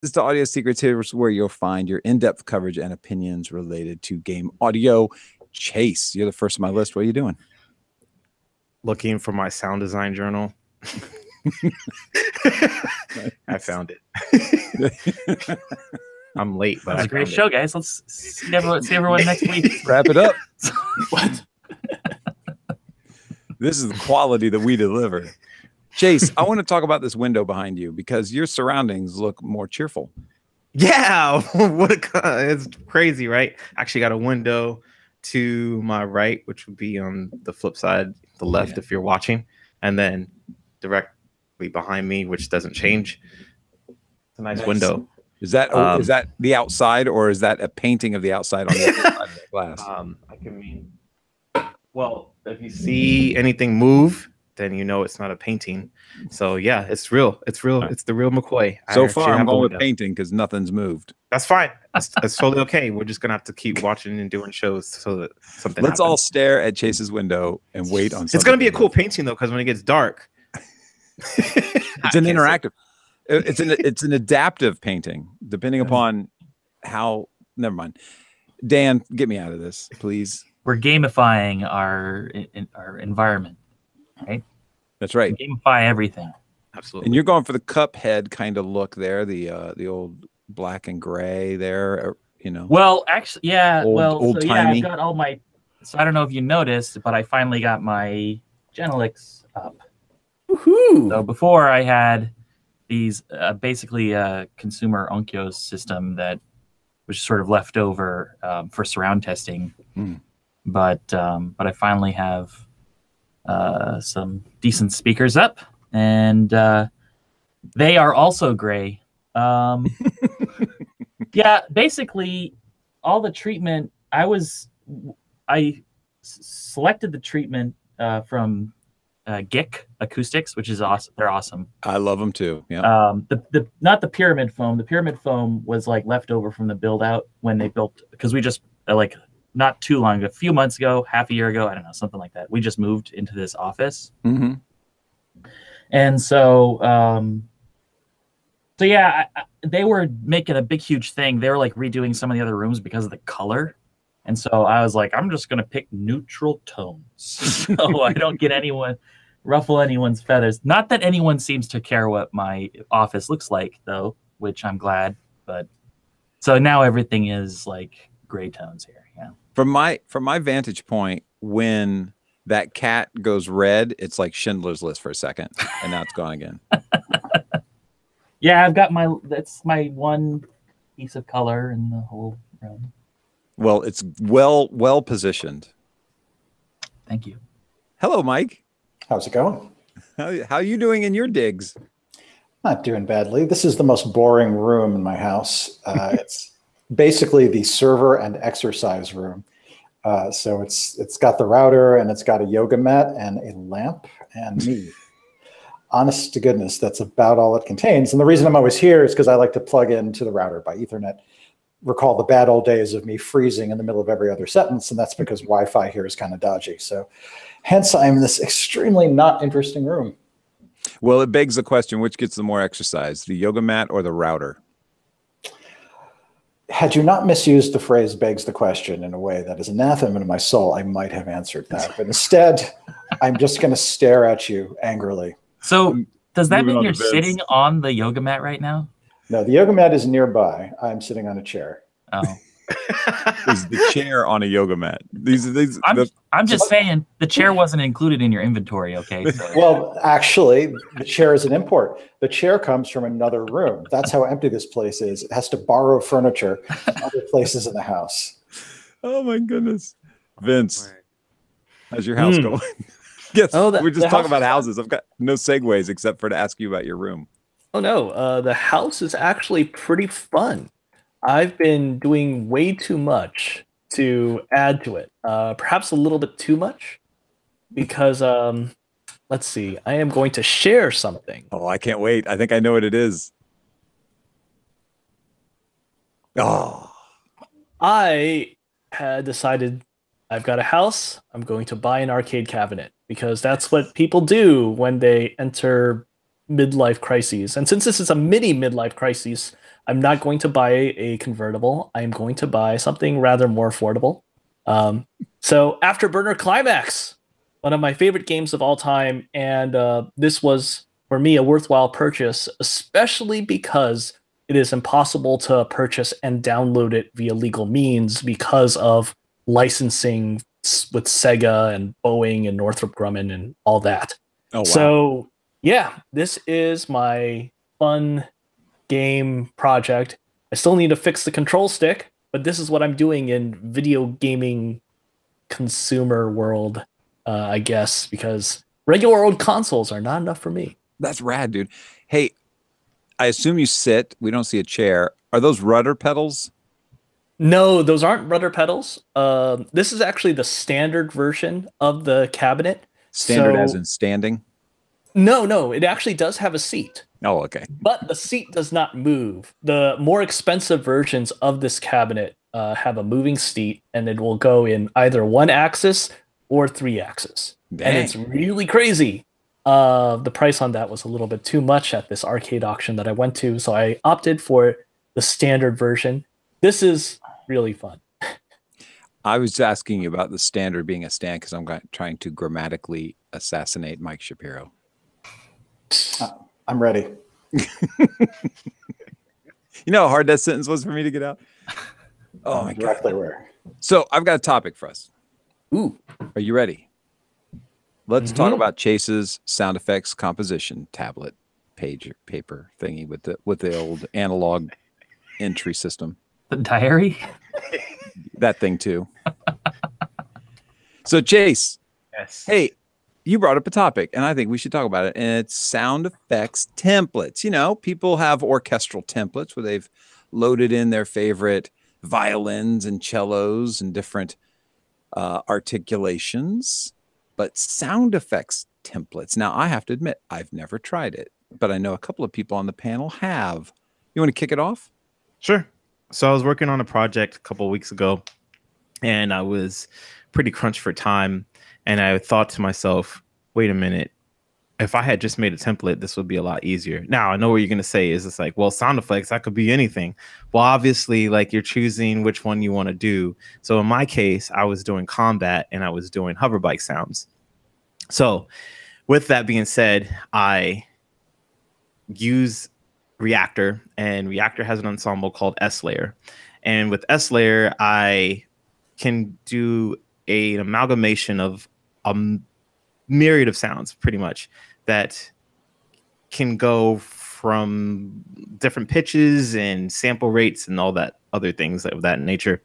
This is the Audio Secrets. Here's where you'll find your in-depth coverage and opinions related to game audio. Chase, you're the first on my list. What are you doing? Looking for my sound design journal. I found it. I'm late, but that's a great show, guys. Let's see everyone next week. Wrap it up. What? This is the quality that we deliver. Chase, I want to talk about this window behind you because your surroundings look more cheerful. Yeah, it's crazy, right? Actually got a window to my right, which would be on the flip side, the left, if you're watching, and then directly behind me, which doesn't change. It's a nice window. Is that the outside, or is that a painting of the outside on the other side of the glass? I can mean. Well, if you see anything move, then you know it's not a painting. So yeah, it's real. It's real. It's the real McCoy. So far, I'm going with painting because nothing's moved. That's fine. That's totally okay. We're just gonna have to keep watching and doing shows so that something. Let's all stare at Chase's window and wait on. It's gonna be a cool painting though, because when it gets dark, it's an interactive. It's an adaptive painting, depending upon how. Never mind. Dan, get me out of this, please. We're gamifying our environment, right? That's right. We gamify everything. Absolutely. And you're going for the Cuphead kind of look there, the old black and gray there, you know. Well, actually, yeah. Old so timey. I've got all my. So I don't know if you noticed, but I finally got my Genelix up. Woohoo! So before I had these basically a consumer Onkyo system that was sort of left over for surround testing. But I finally have some decent speakers up, and they are also gray. Yeah, basically all the treatment I selected the treatment from GIC Acoustics, which is awesome. They're awesome. I love them too. Yeah. The not the pyramid foam. The pyramid foam was like left over from the build out when they built, because we just like not too long ago, a few months ago, half a year ago, I don't know, something like that. We just moved into this office. Mm-hmm. And so, yeah, they were making a big, huge thing. They were like redoing some of the other rooms because of the color. And so I was like, I'm just going to pick neutral tones so I don't get ruffle anyone's feathers. Not that anyone seems to care what my office looks like, though, which I'm glad. But so now everything is like gray tones here. Yeah. From my vantage point, when that cat goes red, it's like Schindler's List for a second, and now it's gone again. Yeah, I've got that's my one piece of color in the whole room. Well, it's well positioned. Thank you. Hello, Mike. How's it going? How are you doing in your digs? Not doing badly. This is the most boring room in my house. It's basically the server and exercise room. So it's got the router, and it's got a yoga mat and a lamp and me. Honest to goodness, that's about all it contains. And the reason I'm always here is because I like to plug into the router by Ethernet. Recall the bad old days of me freezing in the middle of every other sentence, and that's because Wi-Fi here is kind of dodgy. So hence I'm in this extremely not interesting room. Well, it begs the question, which gets the more exercise, the yoga mat or the router? Had you not misused the phrase begs the question in a way that is anathema to my soul, I might have answered that. But instead, I'm just going to stare at you angrily. So does that mean you're sitting on the yoga mat right now? No, the yoga mat is nearby. I'm sitting on a chair. Oh. Is the chair on a yoga mat? I'm just saying the chair wasn't included in your inventory, okay? So. Well, actually, the chair is an import. The chair comes from another room. That's how empty this place is. It has to borrow furniture from other places in the house. Oh, my goodness. Vince, how's your house going? Yes, we're just talking about houses. I've got no segues except for to ask you about your room. Oh, no. The house is actually pretty fun. I've been doing way too much to add to it. Perhaps a little bit too much. Because, let's see. I am going to share something. Oh, I can't wait. I think I know what it is. Oh. I had decided I've got a house. I'm going to buy an arcade cabinet. Because that's what people do when they enter midlife crises. And since this is a mini midlife crisis, I'm not going to buy a convertible. I'm going to buy something rather more affordable. So Afterburner Climax, one of my favorite games of all time, and this was for me a worthwhile purchase, especially because it is impossible to purchase and download it via legal means because of licensing with Sega and Boeing and Northrop Grumman and all that. Oh, wow. So yeah, this is my fun game project. I still need to fix the control stick, but this is what I'm doing in video gaming consumer world, I guess, because regular old consoles are not enough for me. That's rad, dude. Hey, I assume you sit. We don't see a chair. Are those rudder pedals? No, those aren't rudder pedals. This is actually the standard version of the cabinet. Standard as in standing? No, it actually does have a seat. Oh, okay. But the seat does not move. The more expensive versions of this cabinet have a moving seat, and it will go in either 1-axis or 3-axis. Dang. And it's really crazy. The price on that was a little bit too much at this arcade auction that I went to, so I opted for the standard version. This is really fun. I was asking you about the standard being a stand because I'm trying to grammatically assassinate Mike Shapiro. I'm ready. You know how hard that sentence was for me to get out? Oh, my God. Directly where? So I've got a topic for us. Ooh. Are you ready? Let's talk about Chase's sound effects composition tablet page paper thingy with the old analog entry system. The diary? That thing too. So Chase, Yes. hey, you brought up a topic, and I think we should talk about it. And it's sound effects templates. You know, people have orchestral templates where they've loaded in their favorite violins and cellos and different articulations. But sound effects templates. Now, I have to admit, I've never tried it, but I know a couple of people on the panel have. You want to kick it off? Sure. So I was working on a project a couple of weeks ago, and I was pretty crunched for time. And I thought to myself, wait a minute, if I had just made a template, this would be a lot easier. Now, I know what you're going to say is it's like, well, sound effects, that could be anything. Well, obviously, like you're choosing which one you want to do. So in my case, I was doing combat and I was doing hover bike sounds. So with that being said, I use Reactor, and Reactor has an ensemble called S-Layer. And with S-Layer, I can do an amalgamation of a myriad of sounds, pretty much, that can go from different pitches and sample rates and all that other things of that nature.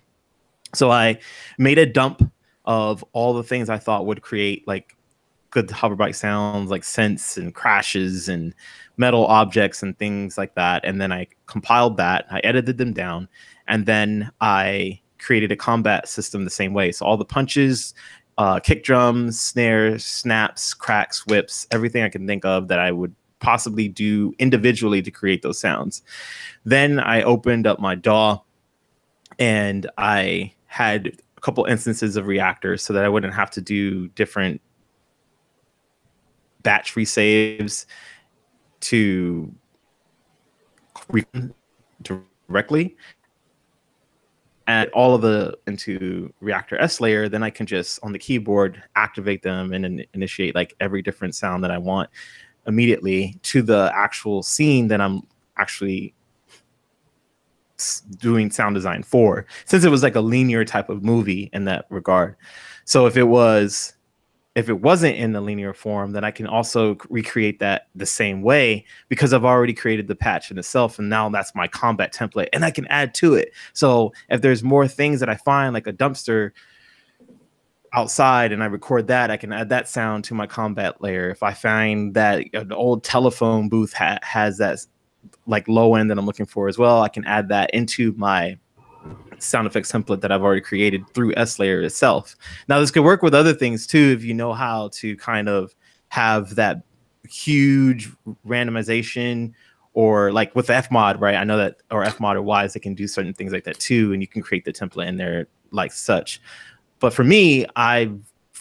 So I made a dump of all the things I thought would create like good hover bike sounds, like synths and crashes and metal objects and things like that. And then I compiled that, I edited them down, and then I created a combat system the same way. So all the punches, kick drums, snares, snaps, cracks, whips, everything I can think of that I would possibly do individually to create those sounds. Then I opened up my DAW and I had a couple instances of Reactors so that I wouldn't have to do different batch resaves to directly. Add all of the into Reactor S-Layer, then I can just on the keyboard activate them and then initiate like every different sound that I want immediately to the actual scene that I'm actually doing sound design for, since it was like a linear type of movie in that regard. So if it wasn't in the linear form, then I can also recreate that the same way because I've already created the patch in itself. And now that's my combat template and I can add to it. So if there's more things that I find like a dumpster outside and I record that, I can add that sound to my combat layer. If I find that an old telephone booth has that like low end that I'm looking for as well, I can add that into my sound effects template that I've already created through S-Layer itself. Now, this could work with other things too, if you know how to kind of have that huge randomization, or like with Fmod, right? I know that, or Fmod or Wise, they can do certain things like that too, and you can create the template in there like such. But for me, I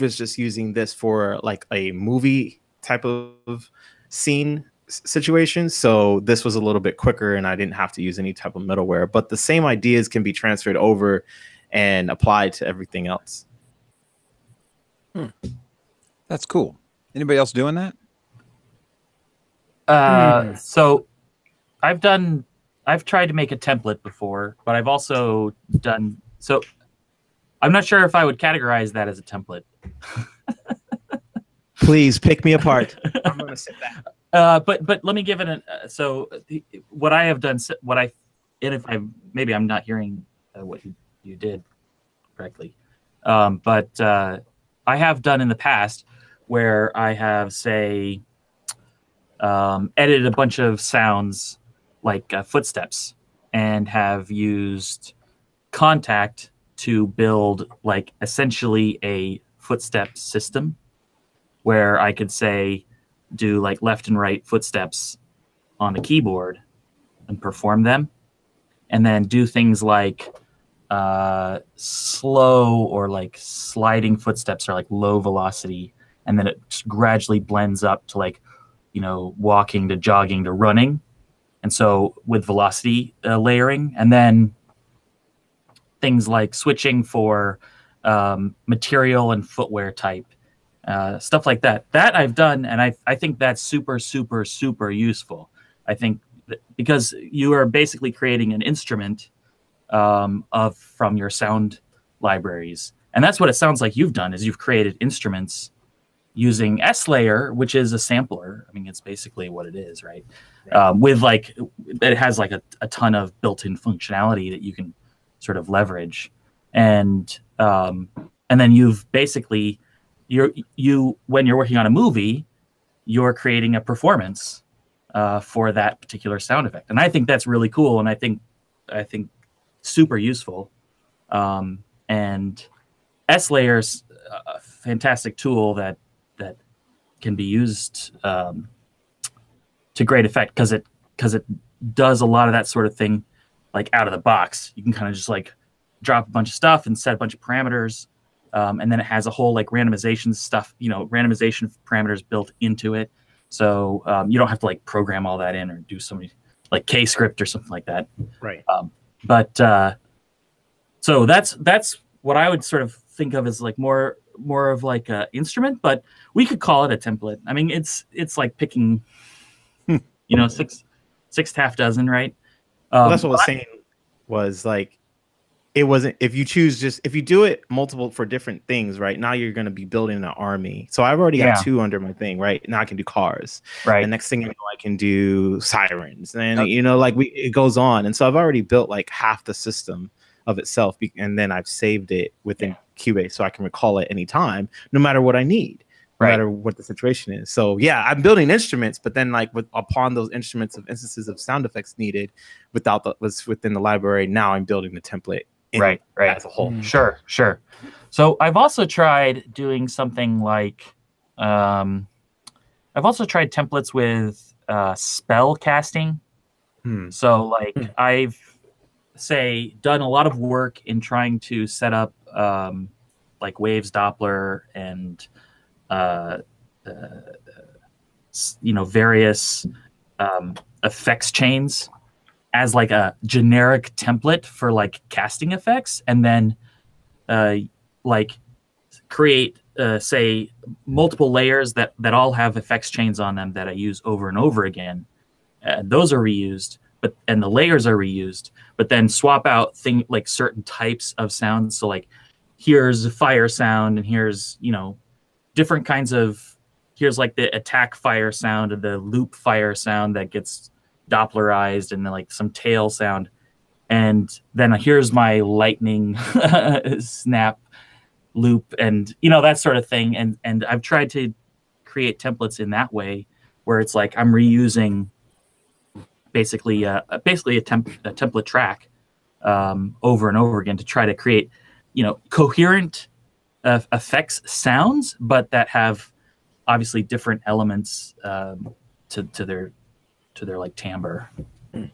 was just using this for like a movie type of scene situation. So this was a little bit quicker and I didn't have to use any type of middleware, but the same ideas can be transferred over and applied to everything else. That's cool. Anybody else doing that? So I've tried to make a template before, but I've also done, so I'm not sure if I would categorize that as a template. Please pick me apart. I'm going to sit back. But let me give it what I have done, maybe I'm not hearing what you did correctly. But I have done in the past where I have, say, edited a bunch of sounds like footsteps and have used Contact to build like essentially a footstep system where I could say, do like left and right footsteps on the keyboard and perform them, and then do things like slow or like sliding footsteps or like low velocity, and then it just gradually blends up to like, you know, walking to jogging to running, and so with velocity layering, and then things like switching for material and footwear type. Stuff like that. That I've done, and I think that's super, super, super useful. I think because you are basically creating an instrument from your sound libraries, and that's what it sounds like you've done. Is you've created instruments using S-Layer, which is a sampler. I mean, it's basically what it is, right? With like, it has like a ton of built-in functionality that you can sort of leverage, and then you've basically when you're working on a movie, you're creating a performance for that particular sound effect, and I think that's really cool, and I think super useful. And S-Layer's a fantastic tool that can be used to great effect because it does a lot of that sort of thing like out of the box. You can kind of just like drop a bunch of stuff and set a bunch of parameters. And then it has a whole like randomization stuff, you know, randomization parameters built into it. So you don't have to like program all that in or do something like K-script or something like that. Right. So that's what I would sort of think of as like more of like a instrument, but we could call it a template. I mean, it's like picking, you know, six half dozen, right? Well, that's what I was saying was like, it wasn't, if you do it multiple for different things, right? Now you're going to be building an army. So I've already got 2 under my thing, right? Now I can do cars. Right. The next thing you know, I can do sirens. And, you know, like it goes on. And so I've already built like half the system of itself. And then I've saved it within Cubase so I can recall it anytime, no matter what I need. No matter what the situation is. So yeah, I'm building instruments, but then like upon those instruments of instances of sound effects needed was within the library, now I'm building the template as a whole. Sure. So I've also tried doing something like I've also tried templates with spell casting. So like I've done a lot of work in trying to set up like Waves Doppler and you know, various effects chains as like a generic template for like casting effects, and then like create say multiple layers that all have effects chains on them that I use over and over again. Those are reused, and the layers are reused, but then swap out like certain types of sounds. So like here's a fire sound, and here's, you know, different kinds of, here's like the attack fire sound and the loop fire sound that gets Dopplerized, and then like some tail sound. And then here's my lightning snap loop, and, you know, that sort of thing. And I've tried to create templates in that way where it's like I'm reusing basically a template track over and over again to try to create, you know, coherent effects sounds, but that have obviously different elements to their like timbre. When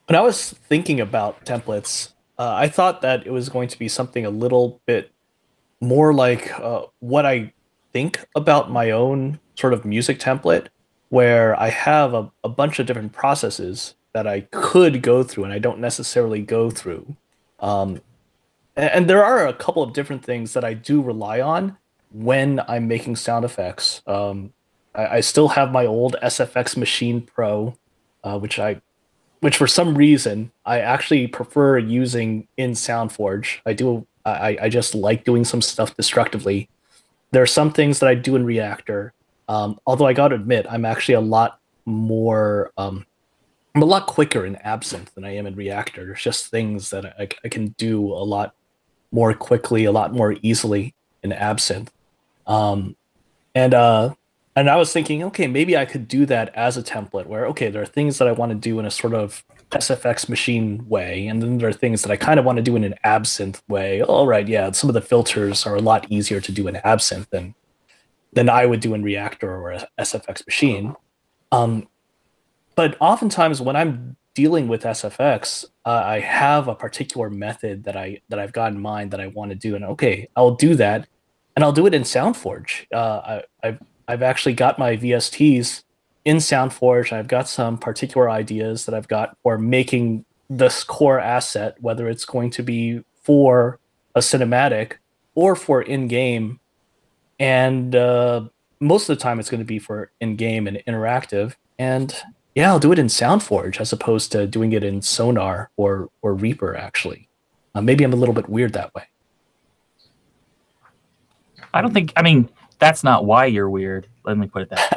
I was thinking about templates, I thought that it was going to be something a little bit more like what I think about my own sort of music template, where I have a bunch of different processes that I could go through and I don't necessarily go through. Um, and there are a couple of different things that I do rely on when I'm making sound effects. I still have my old SFX Machine Pro, which for some reason I actually prefer using in SoundForge. I just like doing some stuff destructively. There are some things that I do in Reactor. Although I gotta admit, I'm actually a lot more I'm a lot quicker in Absinthe than I am in Reactor. There's just things that I can do a lot more quickly, a lot more easily in Absinthe. Um, and I was thinking, okay, maybe I could do that as a template where, okay, there are things that I want to do in a sort of SFX machine way, and then there are things that I kind of want to do in an Absinthe way. All right, yeah, some of the filters are a lot easier to do in Absinthe than I would do in Reactor or a SFX machine. Um, but oftentimes when I'm dealing with SFX, I have a particular method that I've got in mind that I want to do, and okay, I'll do that, and I'll do it in SoundForge. I've actually got my VSTs in SoundForge. I've got some particular ideas that I've got for making this core asset, whether it's going to be for a cinematic or for in-game, and most of the time it's going to be for in-game and interactive. And yeah, I'll do it in SoundForge as opposed to doing it in Sonar or Reaper. Actually, maybe I'm a little bit weird that way. I don't think. I mean, that's not why you're weird. Let me put it that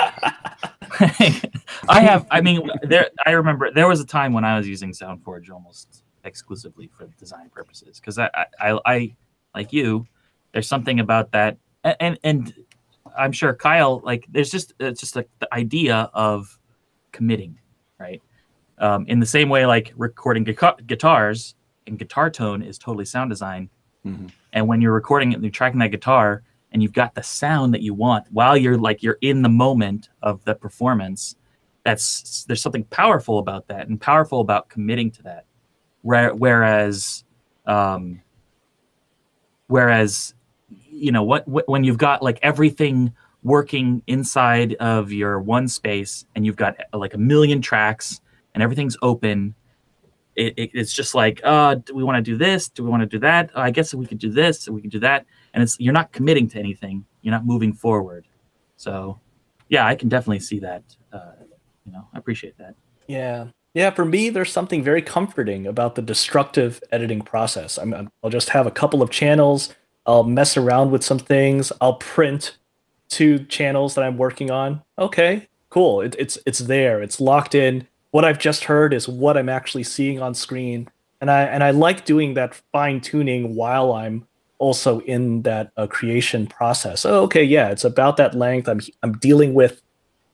way. I remember there was a time when I was using SoundForge almost exclusively for design purposes because I like you. There's something about that, and I'm sure Kyle, like, there's it's just like the idea of committing, right? In the same way, like recording guitars and guitar tone is totally sound design. Mm-hmm. And when you're recording it and you're tracking that guitar and you've got the sound that you want while you're in the moment of the performance, there's something powerful about that and powerful about committing to that. Whereas you know when you've got like everything working inside of your one space and you've got like a million tracks and everything's open, it's just like, do we want to do this? Do we want to do that? I guess we could do this and we could do that. And you're not committing to anything. You're not moving forward. So yeah, I can definitely see that. I appreciate that. Yeah. Yeah, for me, there's something very comforting about the destructive editing process. I'll just have a couple of channels. I'll mess around with some things. I'll print 2 channels that I'm working on. Okay, cool. It's there. It's locked in. What I've just heard is what I'm actually seeing on screen, and I like doing that fine tuning while I'm also in that creation process. Oh, okay, yeah, it's about that length. I'm dealing with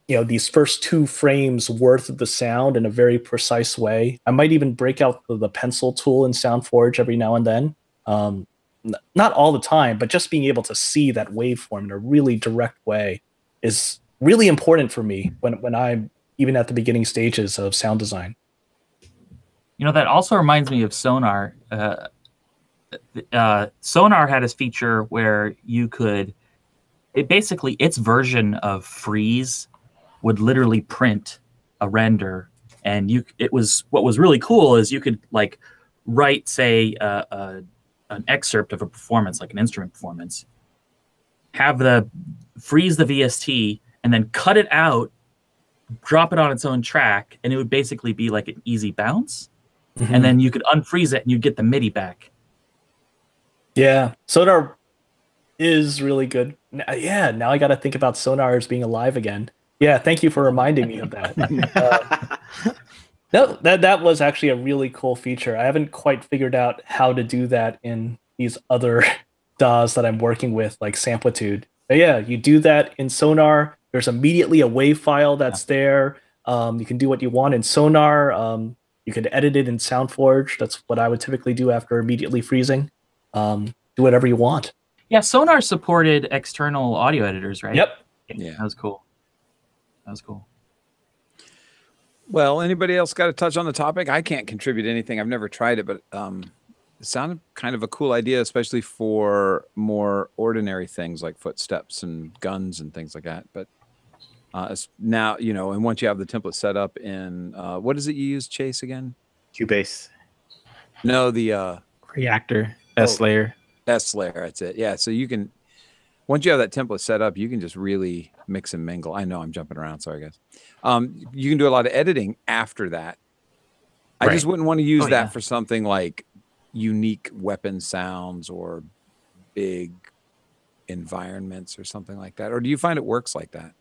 these first 2 frames worth of the sound in a very precise way. I might even break out the pencil tool in SoundForge every now and then. Not all the time, but just being able to see that waveform in a really direct way is really important for me when I'm even at the beginning stages of sound design. That also reminds me of Sonar. Sonar had a feature where you could, its version of Freeze would literally print a render, and what was really cool is you could like write, say, an excerpt of a performance, like an instrument performance, freeze the VST, and then cut it out, drop it on its own track, and it would basically be like an easy bounce. Mm-hmm. And then you could unfreeze it and you get the MIDI back. Yeah, Sonar is really good. Yeah, now I got to think about Sonar as being alive again. Yeah, thank you for reminding me of that. No, that was actually a really cool feature. I haven't quite figured out how to do that in these other DAWs that I'm working with, like Samplitude. But yeah, you do that in Sonar. There's immediately a WAV file that's there. You can do what you want in Sonar. You can edit it in SoundForge. That's what I would typically do after immediately freezing. Do whatever you want. Yeah, Sonar supported external audio editors, right? Yep. Yeah, that was cool. Well, anybody else got to touch on the topic? I can't contribute anything. I've never tried it, but it sounded kind of a cool idea, especially for more ordinary things like footsteps and guns and things like that. But Now, you know, and once you have the template set up in, what is it you use, Chase, again? Cubase. No, the Reactor. S layer. S layer, that's it. Yeah, so you can, once you have that template set up, you can just really mix and mingle. I know I'm jumping around, sorry guys. You can do a lot of editing after that. I just wouldn't want to use that for something like unique weapon sounds or big environments or something like that. Or do you find it works like that?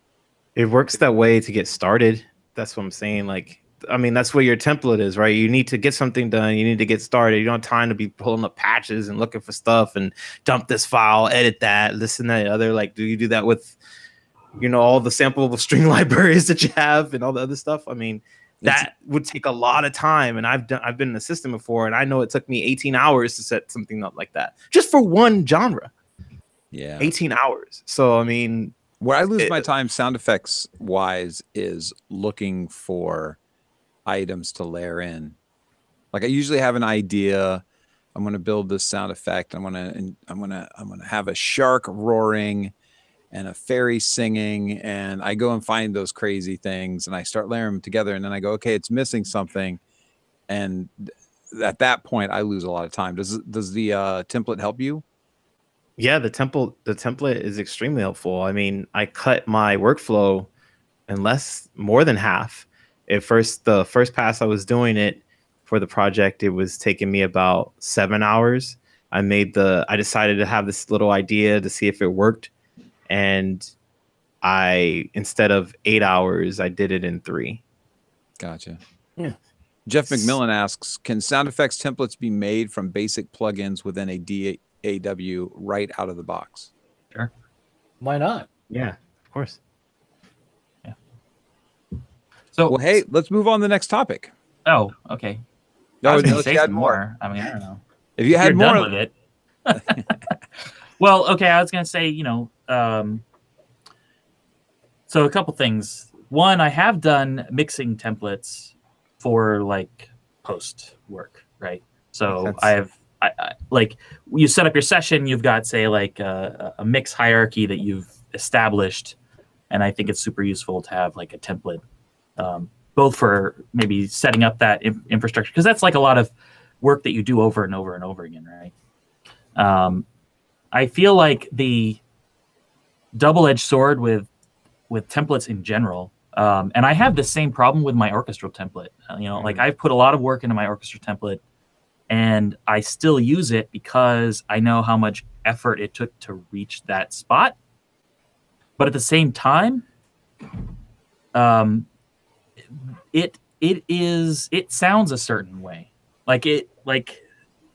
It works that way to get started. That's what I'm saying. Like, I mean, that's what your template is, right? You need to get something done. You need to get started. You don't have time to be pulling up patches and looking for stuff and dump this file, edit that, this and that other. Like, do you do that with, you know, all the sample string libraries that you have and all the other stuff? I mean, that would take a lot of time. And I've been in the system before, and I know it took me 18 hours to set something up like that, just for one genre. Yeah. 18 hours. So, I mean, where I lose my time sound effects wise is looking for items to layer in. Like I usually have an idea. I'm going to build this sound effect. I'm going to have a shark roaring and a fairy singing, and I go and find those crazy things and I start layering them together, and then I go, okay, it's missing something, and at that point I lose a lot of time. Does the template help you? Yeah, the template is extremely helpful. I mean, I cut my workflow in more than half. The first pass I was doing it for the project, it was taking me about 7 hours. I decided to have this little idea to see if it worked. And instead of 8 hours, I did it in 3. Gotcha. Yeah. Jeff McMillan asks, can sound effects templates be made from basic plugins within a DAW right out of the box? Sure. Why not? Yeah, of course. Yeah. So, well, hey, let's move on to the next topic. Oh, okay. No, I was going to unless say you had some more. I mean, I don't know. If you had You're more, done with it. Well, okay. I was going to say, you know, so a couple things. One, I have done mixing templates for like post work, right? So I like you set up your session, you've got say like a mix hierarchy that you've established, and I think it's super useful to have like a template, both for maybe setting up that infrastructure, because that's like a lot of work that you do over and over and over again, right? I feel like the double-edged sword with templates in general, and I have the same problem with my orchestral template. You know, like I've put a lot of work into my orchestra template, and I still use it because I know how much effort it took to reach that spot. But at the same time, it sounds a certain way.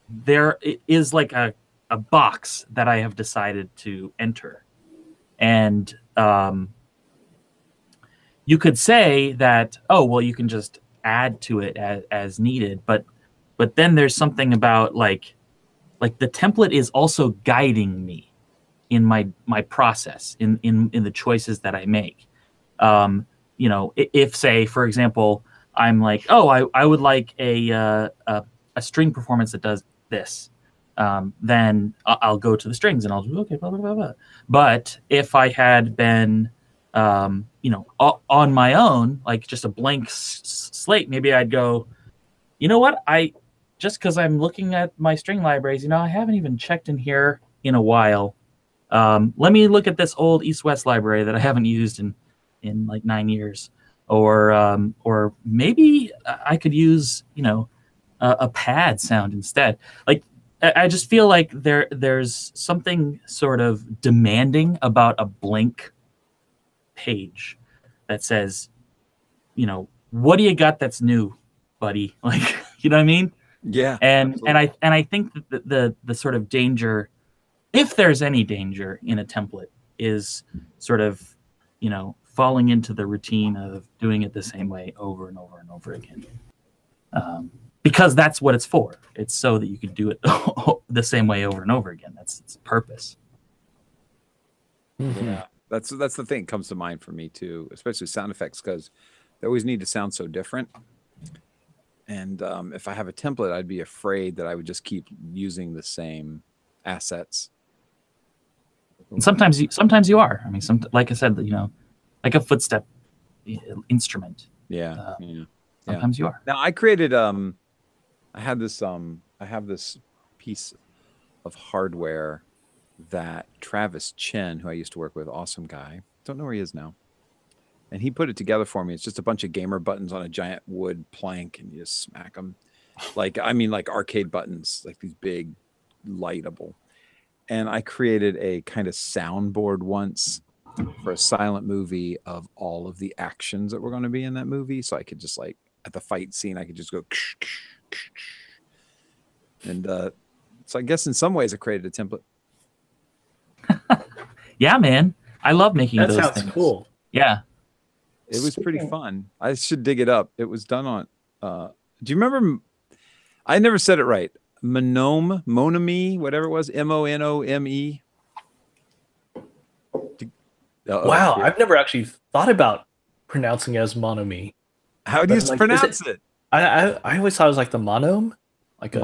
There is like a box that I have decided to enter. And you could say that, oh, well, you can just add to it as needed. But then there's something about like the template is also guiding me in my process, in the choices that I make. You know, if say, for example, I'm like, oh, I would like a string performance that does this. Then I'll go to the strings and I'll do, okay, blah, blah, blah, blah. But if I had been, you know, on my own, like just a blank slate, maybe I'd go, you know what? Just because I'm looking at my string libraries, you know, I haven't even checked in here in a while. Let me look at this old East-West library that I haven't used in like 9 years. Or maybe I could use, you know, a pad sound instead. Like, I just feel like there's something sort of demanding about a blank page that says, you know, what do you got that's new, buddy? Like, you know what I mean? Yeah. And I think that the sort of danger, if there's any danger in a template, is sort of, you know, falling into the routine of doing it the same way over and over and over again. Because that's what it's for. It's so that you can do it the same way over and over again. That's its purpose. Mm-hmm. Yeah, that's the thing that comes to mind for me too, especially sound effects, because they always need to sound so different. And if I have a template, I'd be afraid that I would just keep using the same assets. And sometimes you are. I mean, like I said, you know, like a footstep instrument. Yeah. Sometimes you are. Now I created I have this piece of hardware that Travis Chen, who I used to work with, awesome guy, don't know where he is now, and he put it together for me. It's just a bunch of gamer buttons on a giant wood plank, and you just smack them like arcade buttons, like these big lightable. And I created a kind of soundboard once for a silent movie of all of the actions that were going to be in that movie, so I could just like at the fight scene I could just go and so I guess in some ways I created a template. Yeah, man. I love making That those sounds things. cool. Yeah. It was pretty fun. I should dig it up. It was done on do you remember, I never said it right, Monome, whatever it was, Monome. Wow, I've never actually thought about pronouncing it as monome. How do you But, like, pronounce it? I always thought it was like the monome, like a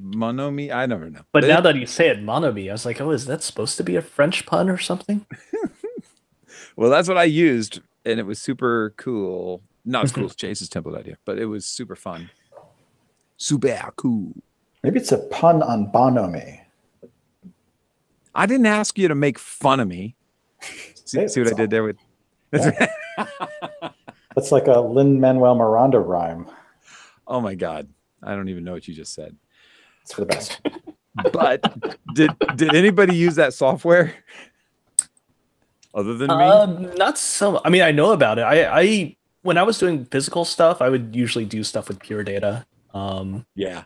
Monome, I never know. But now that you say it, monome, I was like, oh, is that supposed to be a French pun or something? Well, that's what I used, and it was super cool. Not as cool as Chase's template idea, but it was super fun. Super cool. Maybe it's a pun on bonhomie. I didn't ask you to make fun of me. See what I did there with. Yeah. That's like a Lin-Manuel Miranda rhyme. Oh my God, I don't even know what you just said. It's for the best. But did anybody use that software other than me? Not so. I mean, I know about it. I when I was doing physical stuff, I would usually do stuff with Pure Data. Yeah.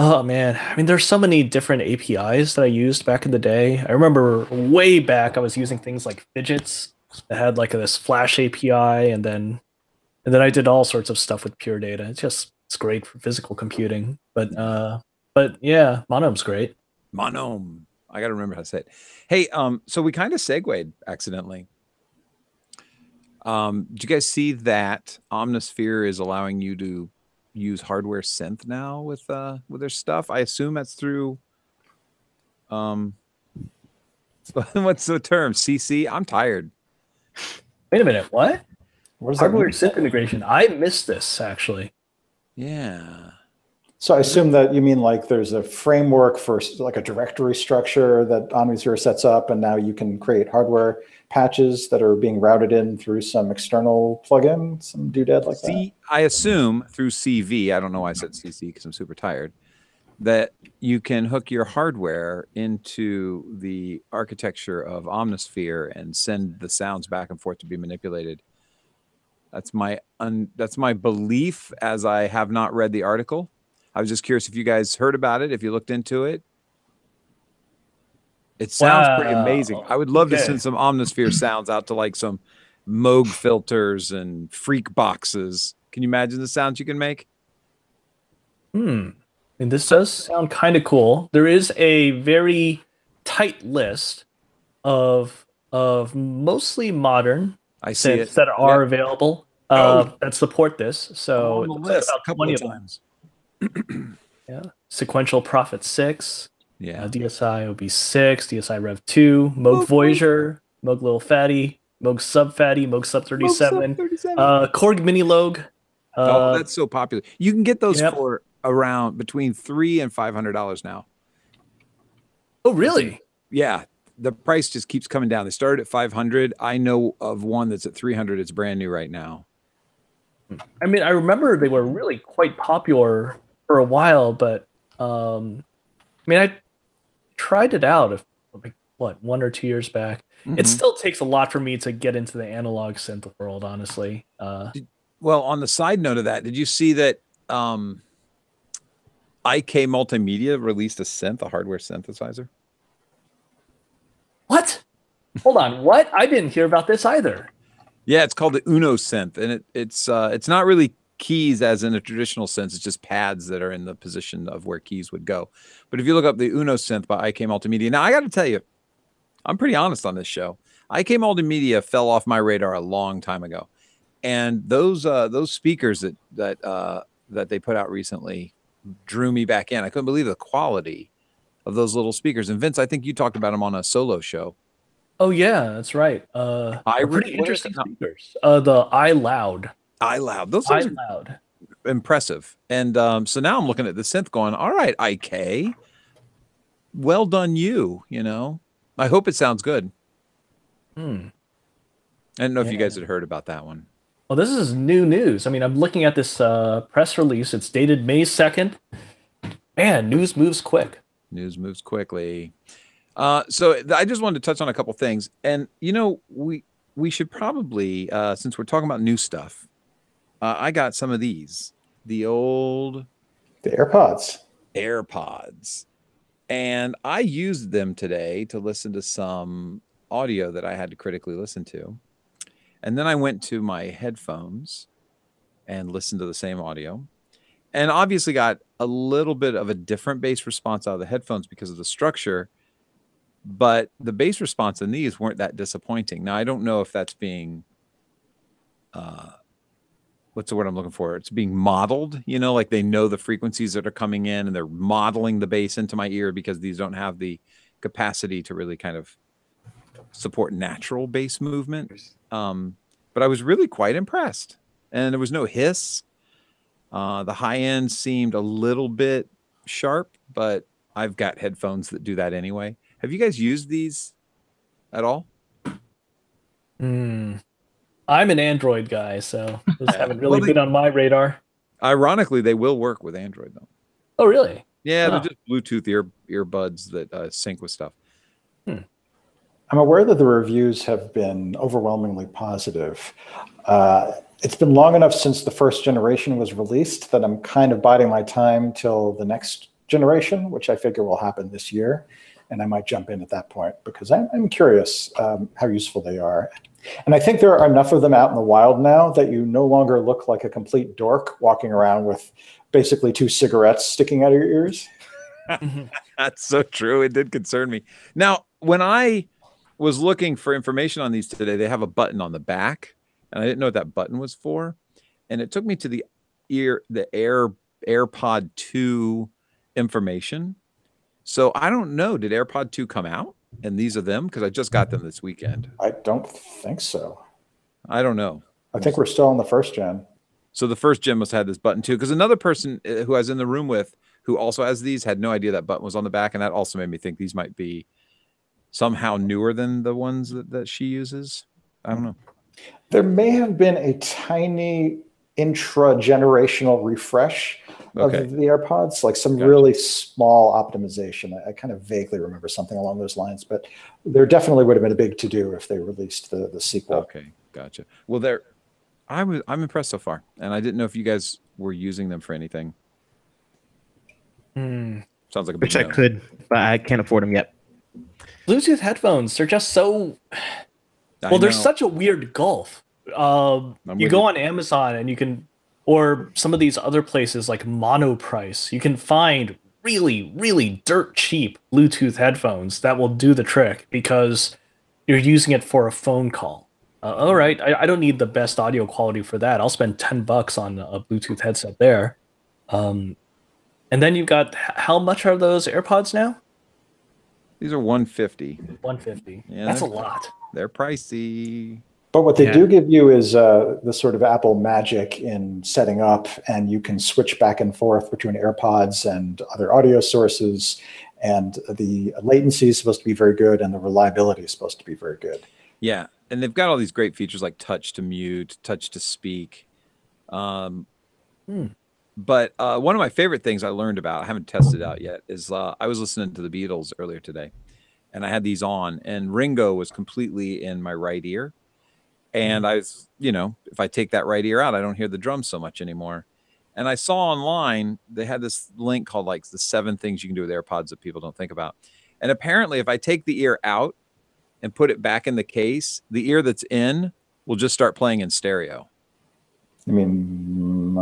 Oh man, I mean, there's so many different APIs that I used back in the day. I remember way back I was using things like Fidgets that had like this Flash API, and then I did all sorts of stuff with Pure Data. It's great for physical computing. But yeah, Monome's great. Monome. I gotta remember how to say it. Hey, so we kind of segued accidentally. Did you guys see that Omnisphere is allowing you to use hardware synth now with their stuff? I assume that's through what's the term? CC? I'm tired. Wait a minute, what? What does that Hardware mean? synth integration. I missed this actually. Yeah. So I assume that you mean like there's a framework for like a directory structure that Omnisphere sets up, and now you can create hardware patches that are being routed in through some external plugin, some doodad like that. I assume through CV, I don't know why I said CC because I'm super tired, that you can hook your hardware into the architecture of Omnisphere and send the sounds back and forth to be manipulated. That's my belief, as I have not read the article. I was just curious if you guys heard about it, if you looked into it. It sounds pretty amazing. I would love to send some Omnisphere sounds out to like some Moog filters and freak boxes. Can you imagine the sounds you can make? And this does sound kind of cool. There is a very tight list of mostly modern synths that are available that support this. So on the list a couple of times. Yeah, Sequential Prophet 6. Yeah, DSI OB6, DSI Rev 2, Moog Voyager, Moog Little Fatty, Moog Sub Fatty, Moog Sub 37, Korg Minilog. Oh, that's so popular. You can get those for around between $300 and $500 now. Oh, really? Yeah, the price just keeps coming down. They started at $500. I know of one that's at $300. It's brand new right now. I mean, I remember they were really quite popular for a while, but I mean, I tried it out like 1 or 2 years back. It still takes a lot for me to get into the analog synth world, honestly. Well, on the side note of that, did you see that IK Multimedia released a synth, a hardware synthesizer? What? Hold on, what? I didn't hear about this either. Yeah, it's called the Uno synth, and it's not really keys as in a traditional sense. It's just pads that are in the position of where keys would go. But if you look up the Uno synth by IK Multimedia, now I got to tell you, I'm pretty honest on this show. IK Multimedia fell off my radar a long time ago, and those speakers that they put out recently drew me back in. I couldn't believe the quality of those little speakers. And Vince, I think you talked about them on a solo show. Oh yeah, that's right. Pretty What is interesting it? No, speakers. The iLoud. iLoud. Those things are iLoud. impressive. And so now I'm looking at the synth going, all right, IK, well done you, you know. I hope it sounds good. Hmm. I don't know if you Yeah. guys had heard about that one. Well, this is new news. I mean, I'm looking at this press release. It's dated May 2nd. Man, news moves quick. News moves quickly. So I just wanted to touch on a couple things. And, you know, we should probably, since we're talking about new stuff, I got some of these, the old The AirPods. AirPods. And I used them today to listen to some audio that I had to critically listen to. And then I went to my headphones and listened to the same audio. And obviously got a little bit of a different bass response out of the headphones because of the structure. But the bass response in these weren't that disappointing. Now, I don't know if that's being, what's the word I'm looking for? It's being modeled, you know, like they know the frequencies that are coming in and they're modeling the bass into my ear because these don't have the capacity to really kind of support natural bass movement. But I was really quite impressed. And there was no hiss. The high end seemed a little bit sharp, but I've got headphones that do that anyway. Have you guys used these at all? Hmm. I'm an Android guy, so those haven't really Well, been on my radar. Ironically, they will work with Android though. Oh, really? Yeah, Oh. they're just Bluetooth earbuds that sync with stuff. I'm aware that the reviews have been overwhelmingly positive. It's been long enough since the first generation was released that I'm kind of biding my time till the next generation, which I figure will happen this year. And I might jump in at that point because I'm curious how useful they are. And I think there are enough of them out in the wild now that you no longer look like a complete dork walking around with basically 2 cigarettes sticking out of your ears. That's so true. It did concern me. Now, when I was looking for information on these today, they have a button on the back, and I didn't know what that button was for. And it took me to the AirPod 2 information. So I don't know. Did AirPod 2 come out? And these are them? Because I just got them this weekend. I don't think so. I don't know. I think we're still on the first gen. So the first gen must have had this button too. Because another person who I was in the room with who also has these had no idea that button was on the back. And that also made me think these might be somehow newer than the ones that she uses. I don't know. There may have been a tiny intra-generational refresh of the AirPods, like some really small optimization. I kind of vaguely remember something along those lines, but there definitely would have been a big to-do if they released the sequel. Okay, gotcha. Well, I'm impressed so far, and I didn't know if you guys were using them for anything. Sounds like a big Which I could, but I can't afford them yet. Bluetooth headphones, they're just so... Well, there's such a weird gulf. You go on Amazon and you can, or some of these other places like Monoprice, you can find really, really dirt cheap Bluetooth headphones that will do the trick because you're using it for a phone call. All right, I don't need the best audio quality for that. I'll spend $10 on a Bluetooth headset there. And then you've got, how much are those AirPods now? These are $150. $150. Yeah, that's a lot. They're pricey. But what they do give you is the sort of Apple magic in setting up, and you can switch back and forth between AirPods and other audio sources, and the latency is supposed to be very good, and the reliability is supposed to be very good. Yeah, and they've got all these great features like touch to mute, touch to speak. But one of my favorite things I learned about, I haven't tested it out yet, is I was listening to the Beatles earlier today, and I had these on, and Ringo was completely in my right ear. And I was, you know, if I take that right ear out, I don't hear the drums so much anymore. And I saw online, they had this link called like the 7 things you can do with AirPods that people don't think about. And apparently if I take the ear out and put it back in the case, the ear that's in will just start playing in stereo. I mean,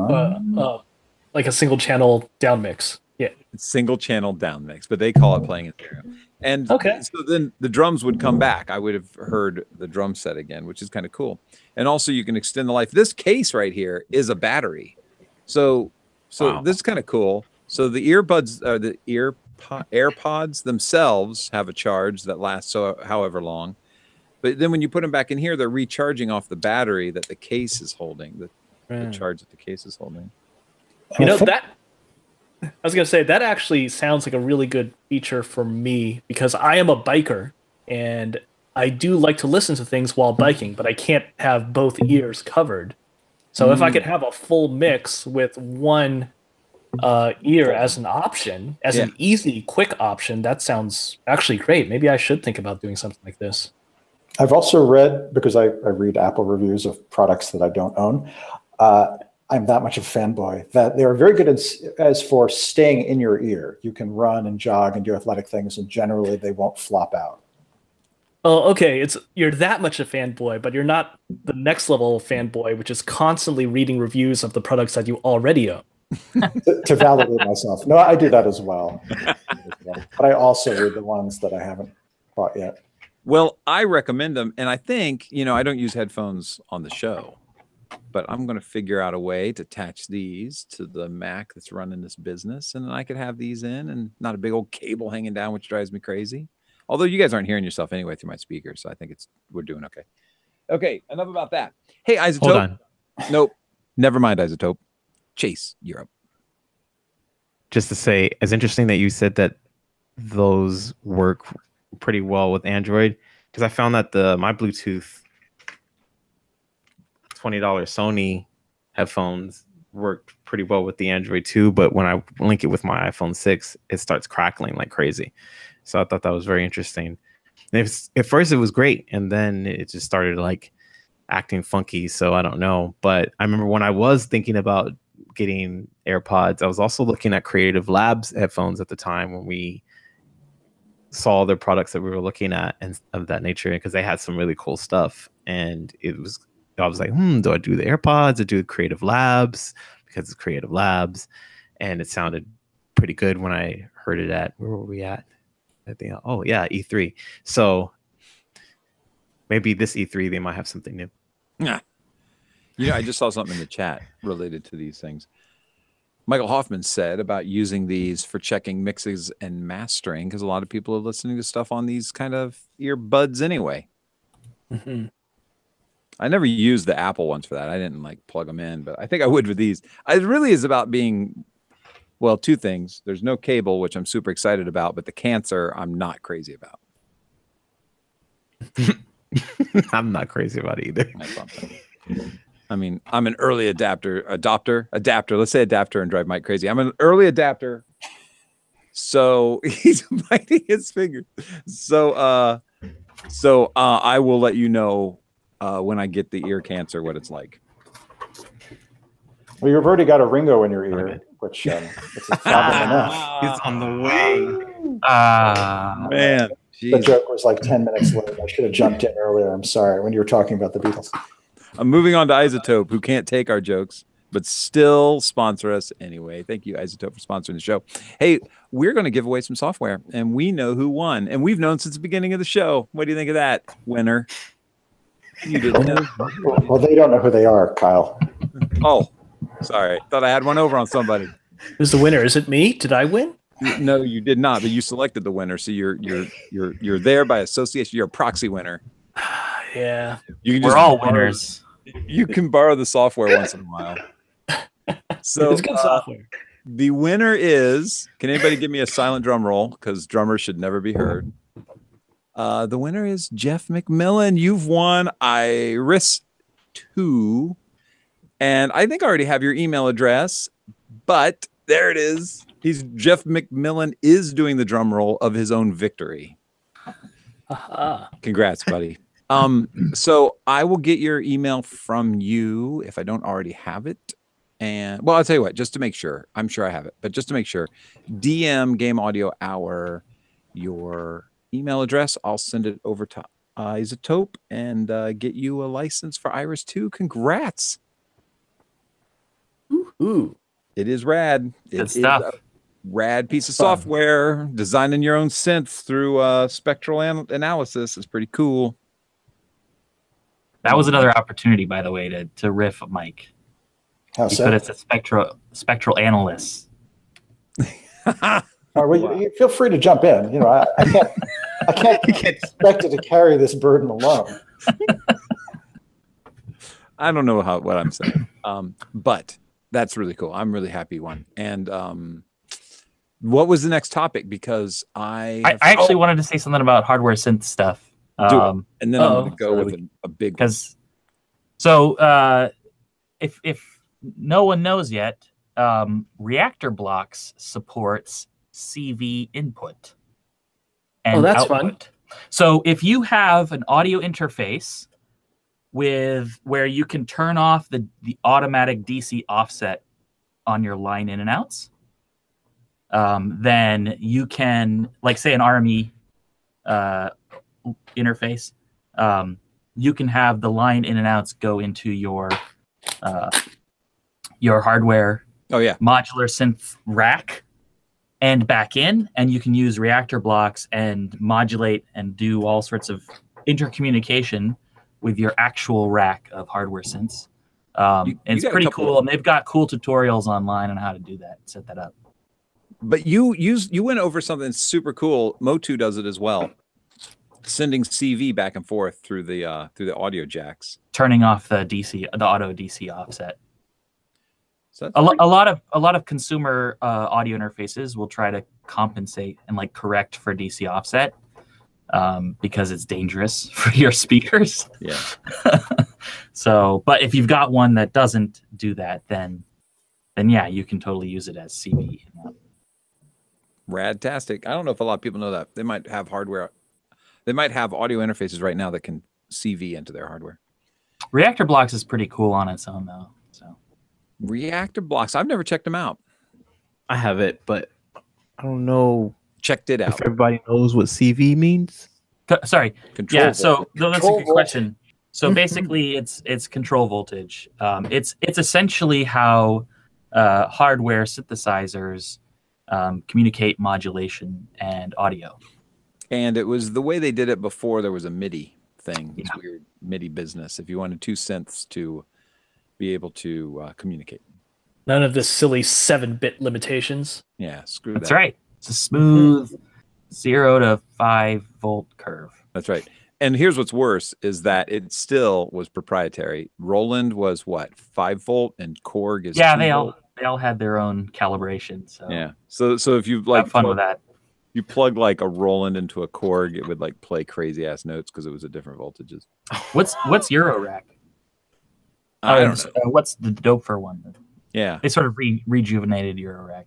like a single channel down mix. Yeah. It's single channel down mix, but they call it playing in stereo. And so then the drums would come back. I would have heard the drum set again, which is kind of cool. And also you can extend the life. This case right here is a battery. So this is kind of cool. So the earbuds or the AirPods themselves have a charge that lasts however long. But then when you put them back in here, they're recharging off the battery that the case is holding, the charge that the case is holding. You know, that I was going to say that actually sounds like a really good feature for me because I am a biker and I do like to listen to things while biking, but I can't have both ears covered. So if I could have a full mix with one ear as an option, as an easy, quick option, that sounds actually great. Maybe I should think about doing something like this. I've also read, because I read Apple reviews of products that I don't own, I'm that much of a fanboy, that they're very good as for staying in your ear. You can run and jog and do athletic things, and generally they won't flop out. Oh, okay. You're that much a fanboy, but you're not the next level of fanboy, which is constantly reading reviews of the products that you already own. to validate myself. No, I do that as well. But I also read the ones that I haven't bought yet. Well, I recommend them. And I think, you know, I don't use headphones on the show, but I'm going to figure out a way to attach these to the Mac that's running this business. And then I could have these in and not a big old cable hanging down, which drives me crazy. Although you guys aren't hearing yourself anyway through my speakers. So I think we're doing okay. Okay, enough about that. Hey, Isotope. Hold on. Nope. Never mind, Isotope. Chase, you're up. Just to say, it's interesting that you said that those work pretty well with Android, because I found that my Bluetooth $20 Sony headphones worked pretty well with the Android too, but when I link it with my iPhone 6, it starts crackling like crazy. So I thought that was very interesting. And at first it was great, and then it just started like acting funky. So I don't know. But I remember when I was thinking about getting AirPods, I was also looking at Creative Labs headphones at the time when we saw their products that we were looking at and of that nature, because they had some really cool stuff. And I was like, do I do the AirPods or do Creative Labs? Because it's Creative Labs. And it sounded pretty good when I heard it at, where were we at? I think, oh yeah, E3. So maybe this E3, they might have something new. Yeah. You know, I just saw something in the chat related to these things. Michael Hoffman said about using these for checking mixes and mastering, because a lot of people are listening to stuff on these kind of earbuds anyway. Mm-hmm. I never used the Apple ones for that. I didn't like plug them in, but I think I would with these. It really is about being, well, two things. There's no cable, which I'm super excited about, but the cancer, I'm not crazy about. I'm not crazy about it either. I mean, I'm an early adapter. Let's say adapter and drive Mike crazy. I'm an early adapter. So he's biting his finger. So I will let you know when I get the ear cancer what it's like. Well, you've already got a Ringo in your ear, which it's a problem enough. He's on the way. Man. The joke was like 10 minutes late. I should have jumped in earlier. I'm sorry, when you were talking about the Beatles. I'm moving on to Isotope, who can't take our jokes, but still sponsor us anyway. Thank you, Isotope, for sponsoring the show. Hey, we're going to give away some software, and we know who won. And we've known since the beginning of the show. What do you think of that, winner? You didn't know. Well, they don't know who they are, Kyle. Oh, sorry. Thought I had one over on somebody. Who's the winner? Is it me? Did I win? No, you did not, but you selected the winner, so you're there by association. You're a proxy winner. Yeah. We're all winners. You can borrow the software once in a while. So it's good software. The winner is, can anybody give me a silent drum roll? Because drummers should never be heard. The winner is Jeff McMillan. You've won Iris 2. And I think I already have your email address, but there it is. Jeff McMillan is doing the drum roll of his own victory. Congrats, buddy. So I will get your email from you if I don't already have it. And well, I'll tell you what, just to make sure, I'm sure I have it, but just to make sure, DM Game Audio Hour your email address. I'll send it over to Isotope and get you a license for Iris 2. Congrats. Ooh. It is rad. Good stuff. Is a rad piece of software. Designing your own synths through spectral analysis is pretty cool. That was another opportunity, by the way, to riff Mike. How so? But it's a spectral analyst. Well, you feel free to jump in. You know, I can't. I can't expect it to carry this burden alone. I don't know what I'm saying, but that's really cool. I'm really happy you won. And what was the next topic? Because I actually wanted to say something about hardware synth stuff. Do it. And then I'm going to go so with a big because so if no one knows yet, Reactor Blocks supports CV input and that's output. fun. So if you have an audio interface with where you can turn off the automatic DC offset on your line in and outs, then you can, like, say an RME interface, you can have the line in and outs go into your hardware modular synth rack and back in, and you can use Reactor Blocks and modulate and do all sorts of intercommunication with your actual rack of hardware synths. And it's pretty cool, and they've got cool tutorials online on how to do that, set that up. But you went over something super cool. Motu does it as well, sending CV back and forth through the audio jacks, turning off the auto DC offset. So a lot of consumer audio interfaces will try to compensate and like correct for DC offset because it's dangerous for your speakers. Yeah. So, but if you've got one that doesn't do that, then yeah, you can totally use it as CV. Radtastic. I don't know if a lot of people know that. They might have hardware. They might have audio interfaces right now that can CV into their hardware. Reactor Blocks is pretty cool on its own, though. So, Reactor Blocks. I've never checked them out. I have it, but I don't know. Checked it out. If everybody knows what CV means. Sorry. Control. Yeah. So that's a good question. So Mhm. basically, it's control voltage. It's essentially how hardware synthesizers communicate modulation and audio. And it was the way they did it before there was a MIDI thing. It's weird MIDI business. If you wanted two synths to be able to communicate. None of this silly 7-bit limitations. Yeah, screw That's that. right. It's a smooth 0 to 5 volt curve. That's right. And here's what's worse is that it still was proprietary. Roland was what, 5 volt, and Korg is 2 volt. They all had their own calibration. So Yeah. So if you like have fun with that. You plug like a Roland into a Korg, it would like play crazy ass notes because it was at different voltages. What's Eurorack? I don't know. What's the Doper one? Yeah. They sort of rejuvenated Eurorack.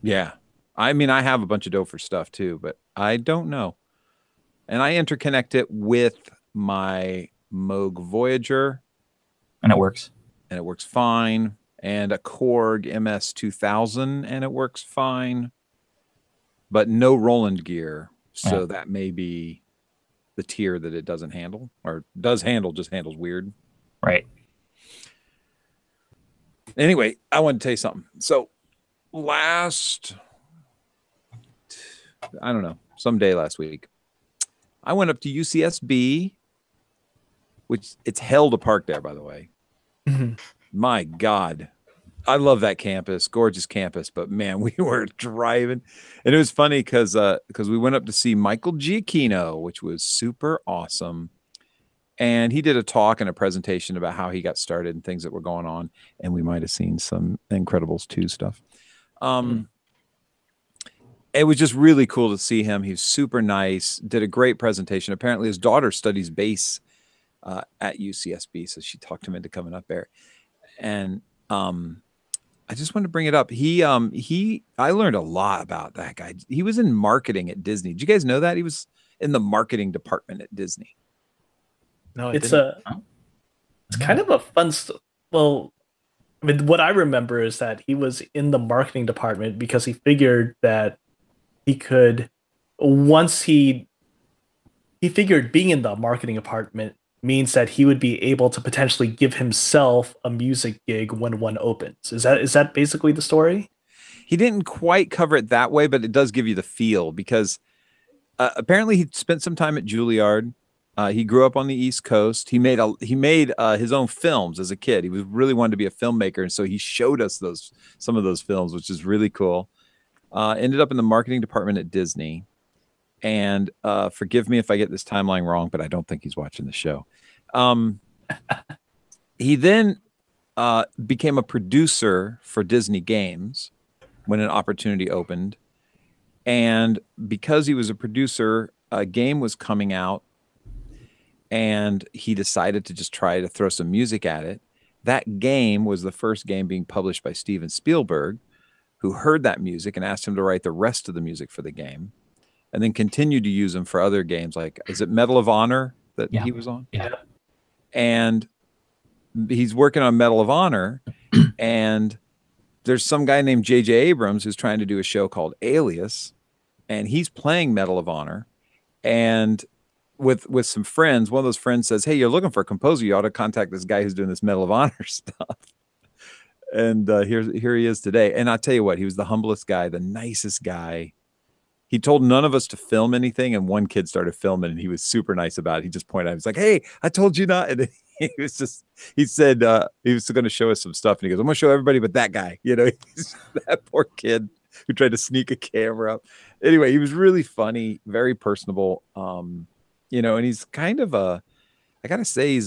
Yeah. I mean, I have a bunch of Doper stuff too, but I don't know. And I interconnect it with my Moog Voyager. And it works. And it works fine. And a Korg MS-2000, and it works fine. But no Roland gear. So that may be the tier that it doesn't handle. Or does handle, just handles weird. Right. Anyway, I want to tell you something. So someday last week, I went up to UCSB, which it's hell to park there, by the way. Mm-hmm. My God. I love that campus, gorgeous campus, but man, we were driving. And it was funny because we went up to see Michael Giacchino, which was super awesome. And he did a talk and a presentation about how he got started and things that were going on. And we might have seen some Incredibles 2 stuff. It was just really cool to see him. He was super nice, did a great presentation. Apparently his daughter studies bass at UCSB, so she talked him into coming up there. And I just wanted to bring it up. I learned a lot about that guy. He was in marketing at Disney. Did you guys know that? He was in the marketing department at Disney. No, It's kind of a fun well, I mean, what I remember is that he was in the marketing department because he figured that he could, once he figured being in the marketing department means that he would be able to potentially give himself a music gig when one opens. Is that basically the story? He didn't quite cover it that way, but it does give you the feel because apparently he spent some time at Juilliard. He grew up on the East Coast. He made his own films as a kid. He was really wanted to be a filmmaker, and so he showed us some of those films, which is really cool. Ended up in the marketing department at Disney, And forgive me if I get this timeline wrong, but I don't think he's watching the show. He then became a producer for Disney Games when an opportunity opened. And because he was a producer, a game was coming out, and he decided to just try to throw some music at it. That game was the first game being published by Steven Spielberg, who heard that music and asked him to write the rest of the music for the game, and then continued to use him for other games. Like, is it Medal of Honor that he was on? Yeah. And he's working on Medal of Honor, and there's some guy named J.J. Abrams who's trying to do a show called Alias, and he's playing Medal of Honor. And with some friends, one of those friends says, "Hey, you're looking for a composer. You ought to contact this guy who's doing this Medal of Honor stuff." And here he is today. And I'll tell you what, he was the humblest guy, the nicest guy. He told none of us to film anything, and one kid started filming, and he was super nice about it. He just pointed out, he's like, "Hey, I told you not." And he said he was going to show us some stuff, and he goes, "I'm going to show everybody but that guy." You know, he's that poor kid who tried to sneak a camera up. Anyway, he was really funny, very personable. You know, and he's kind of I gotta say,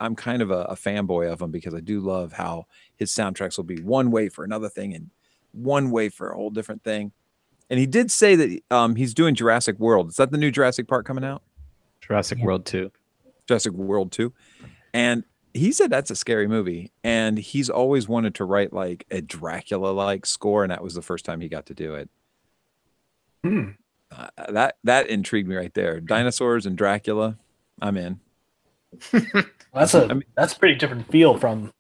I'm kind of a fanboy of him, because I do love how his soundtracks will be one way for another thing and one way for a whole different thing. And he did say that he's doing Jurassic World. Is that the new Jurassic Park coming out? Jurassic World 2. Jurassic World 2. And he said that's a scary movie. And he's always wanted to write like a Dracula-like score, and that was the first time he got to do it. That intrigued me right there. Dinosaurs and Dracula, I'm in. That's a pretty different feel from,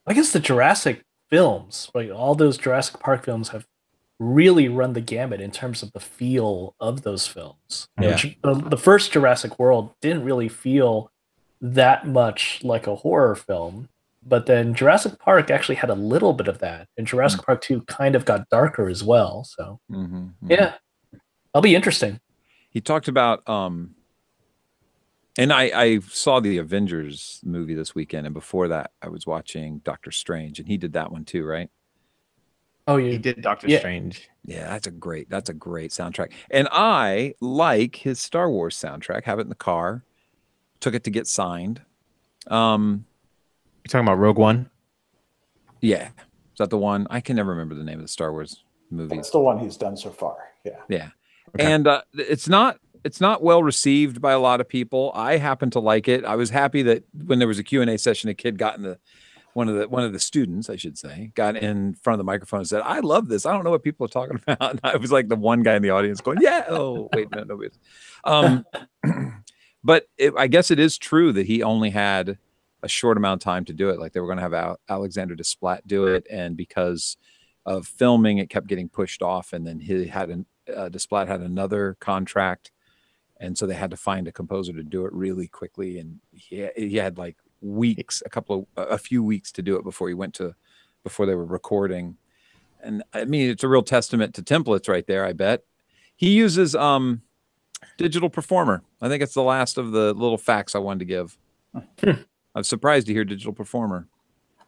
I guess, the Jurassic films. Like, all those Jurassic Park films have really run the gamut in terms of the feel of those films. Yeah. The first Jurassic World didn't really feel that much like a horror film, but then Jurassic Park actually had a little bit of that, and Jurassic Park 2 kind of got darker as well. So yeah, that'll be interesting. He talked about and I saw the Avengers movie this weekend, and before that I was watching Doctor Strange, and he did that one too, right? Oh, He did Doctor Strange. Yeah, that's a great soundtrack. And I like his Star Wars soundtrack. Have it in the car. Took it to get signed. You're talking about Rogue One? Yeah. Is that the one? I can never remember the name of the Star Wars movie. It's the one he's done so far. Yeah. Yeah. Okay. And it's not well received by a lot of people. I happen to like it. I was happy that when there was a Q&A session, a kid got in one of the students, I should say, got in front of the microphone and said, "I love this. I don't know what people are talking about." And I was like the one guy in the audience going, "Yeah." Oh, wait, no, nobody. But I guess it is true that he only had a short amount of time to do it. Like, they were going to have Alexander Desplat do it, and because of filming, it kept getting pushed off. And then Desplat had another contract, and so they had to find a composer to do it really quickly. And he had like weeks, a few weeks to do it before they were recording. And I mean, it's a real testament to templates right there. I bet he uses Digital Performer. I think it's the last of the little facts I wanted to give. I'm surprised to hear Digital Performer.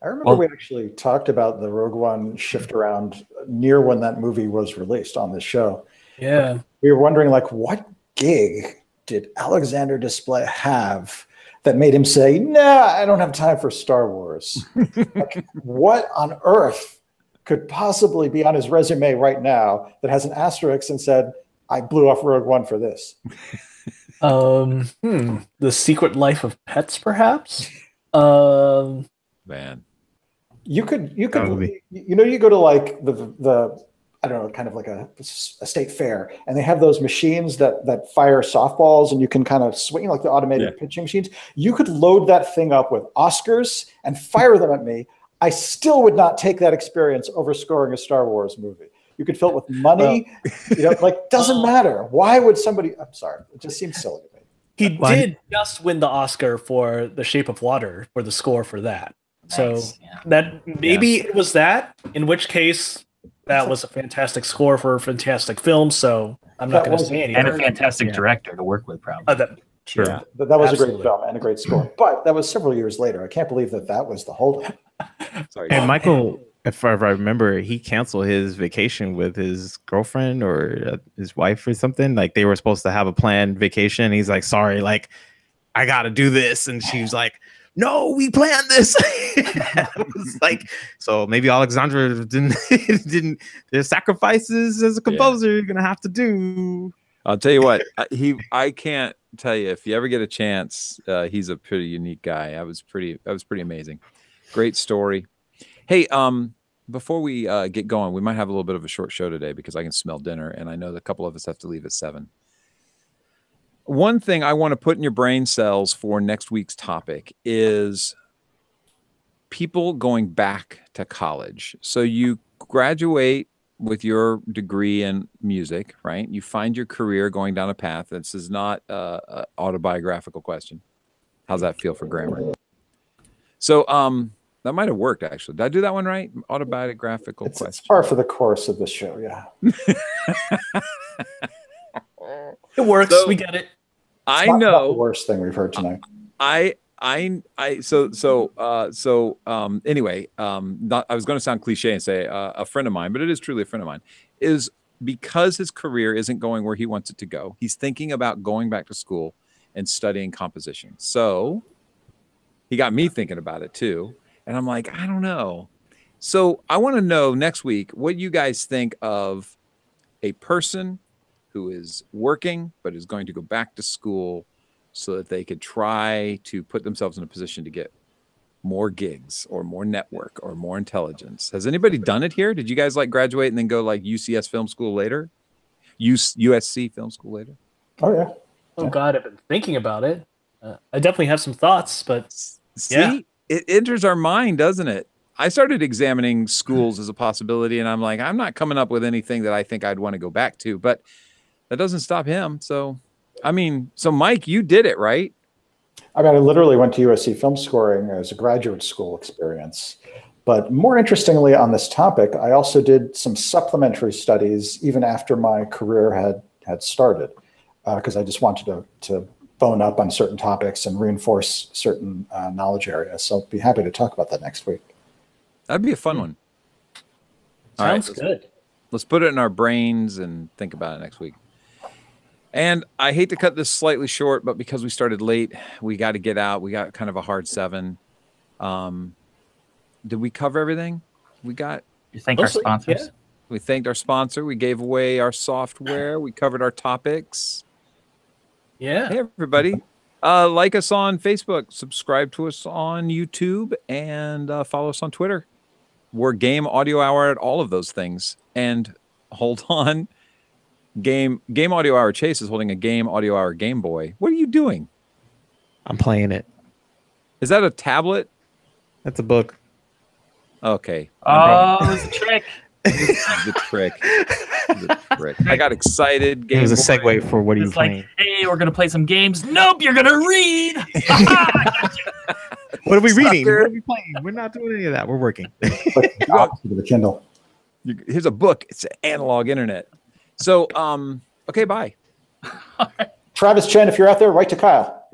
I remember we actually talked about the Rogue One shift around near when that movie was released on this show. Yeah. We were wondering, like, what gig did Alexander Desplat have that made him say, "Nah, I don't have time for Star Wars"? Like, what on earth could possibly be on his resume right now that has an asterisk and said, "I blew off Rogue One for this"? The Secret Life of Pets, perhaps. Man, you could you go to like the I don't know, kind of like a state fair, and they have those machines that fire softballs, and you can kind of swing, like the automated pitching machines. You could load that thing up with Oscars and fire them at me. I still would not take that experience over scoring a Star Wars movie. You could fill it with money, like, doesn't matter. Why would somebody? I'm sorry, it just seems silly to me. He did just win the Oscar for The Shape of Water for the score for that. Nice. So that maybe it was that, in which case that was a fantastic score for a fantastic film. So I'm not going to say anything. And a fantastic director to work with, probably. Sure. Yeah, that was absolutely a great film and a great score. But that was several years later. I can't believe that was the holdup. Sorry. And Michael if I remember, he canceled his vacation with his girlfriend or his wife or something. Like they were supposed to have a planned vacation. He's like, sorry, like I got to do this. And she was like, no, we planned this. It was like, so maybe Alexandra didn't, there's sacrifices as a composer you're going to have to do. I'll tell you what, I can't tell you, if you ever get a chance, he's a pretty unique guy. That was pretty amazing. Great story. Hey, before we get going, we might have a little bit of a short show today because I can smell dinner, and I know that a couple of us have to leave at 7. One thing I want to put in your brain cells for next week's topic is people going back to college. So you graduate with your degree in music, right? You find your career going down a path. This is not an autobiographical question. How's that feel for grammar? So, that might have worked, actually. Did I do that one right? Autobiographical question. It's par for the course of the show, yeah. It works. So, we get it. I know. Not the worst thing we've heard tonight. Anyway, I was going to sound cliche and say a friend of mine, but it is truly a friend of mine, is because his career isn't going where he wants it to go. He's thinking about going back to school and studying composition. So he got me thinking about it too. And I'm like, I don't know. So I want to know next week what you guys think of a person who is working but is going to go back to school so that they could try to put themselves in a position to get more gigs or more network or more intelligence. Has anybody done it here? Did you guys like graduate and then go like UCS film school later? USC film school later? Oh, yeah. Oh, God, I've been thinking about it. I definitely have some thoughts, but see, it enters our mind, doesn't it? I started examining schools as a possibility, and I'm like, I'm not coming up with anything that I think I'd want to go back to, but that doesn't stop him. So, I mean, so Mike, you did it, right? I mean, I literally went to USC film scoring as a graduate school experience. But more interestingly on this topic, I also did some supplementary studies even after my career had started, because I just wanted to bone up on certain topics and reinforce certain knowledge areas. So I'll be happy to talk about that next week. That'd be a fun one. Sounds good. Let's put it in our brains and think about it next week. And I hate to cut this slightly short, but because we started late, we got to get out. We got kind of a hard 7. Did we cover everything? We thank our sponsors. Yeah. We thanked our sponsor. We gave away our software. We covered our topics. Yeah. Hey, everybody. Like us on Facebook. Subscribe to us on YouTube. And follow us on Twitter. We're Game Audio Hour at all of those things. And hold on. Game Audio Hour Chase is holding a Game Audio Hour Game Boy. What are you doing? I'm playing it. Is that a tablet? That's a book. Okay. Oh, it was a trick. The trick. I got excited. It was a segue for what are you playing? Like, hey, we're gonna play some games. Nope, you're gonna read. What are we reading? What are we playing? We're not doing any of that. We're working. The opposite of the Kindle. Here's a book. It's an analog internet. So, okay, bye. Travis Chen, if you're out there, write to Kyle.